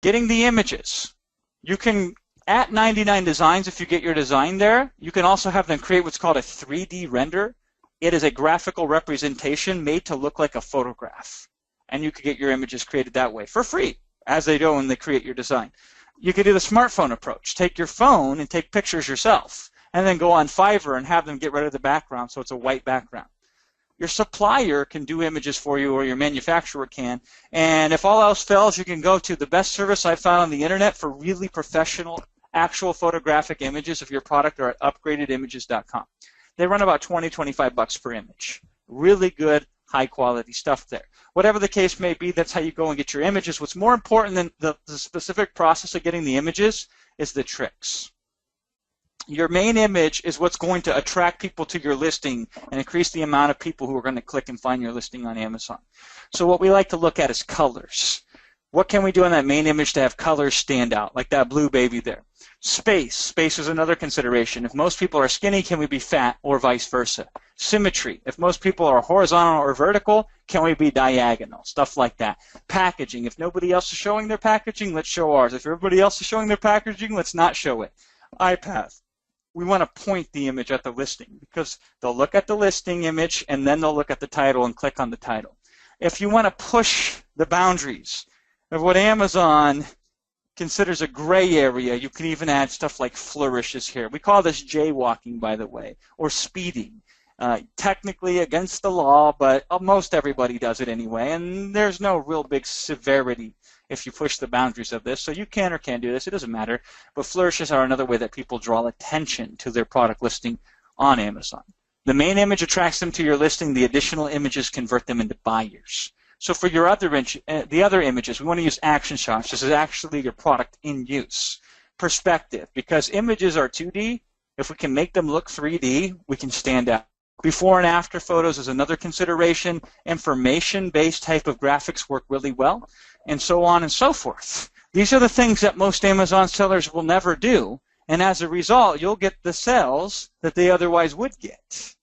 getting the images. You can, at 99 Designs, if you get your design there, you can also have them create what's called a 3D render. It is a graphical representation made to look like a photograph. And you can get your images created that way for free, as they do when they create your design. You could do the smartphone approach. Take your phone and take pictures yourself, and then go on Fiverr and have them get rid of the background so it's a white background. Your supplier can do images for you, or your manufacturer can. And if all else fails, you can go to the best service I've found on the internet for really professional, actual photographic images of your product, or at upgradedimages.com. They run about $20–25 per image. Really good, high-quality stuff there. Whatever the case may be, that's how you go and get your images. What's more important than the specific process of getting the images is the tricks. Your main image is what's going to attract people to your listing and increase the amount of people who are going to click and find your listing on Amazon. So what we like to look at is colors. What can we do on that main image to have colors stand out, like that blue baby there? Space. Space is another consideration. If most people are skinny, can we be fat, or vice versa? Symmetry. If most people are horizontal or vertical, can we be diagonal? Stuff like that. Packaging. If nobody else is showing their packaging, let's show ours. If everybody else is showing their packaging, let's not show it. iPath. We want to point the image at the listing, because they'll look at the listing image and then they'll look at the title and click on the title. If you want to push the boundaries of what Amazon considers a gray area, you can even add stuff like flourishes here. We call this jaywalking, by the way, or speeding. Technically against the law, but most everybody does it anyway, and there's no real big severity if you push the boundaries of this. So you can or can't do this, it doesn't matter. But flourishes are another way that people draw attention to their product listing on Amazon. The main image attracts them to your listing. The additional images convert them into buyers. So for your the other images, we want to use action shots. This is actually your product in use. Perspective, because images are 2D. If we can make them look 3D, we can stand out. Before and after photos is another consideration. Information-based type of graphics work really well, and so on and so forth. These are the things that most Amazon sellers will never do, and as a result, you'll get the sales that they otherwise would get.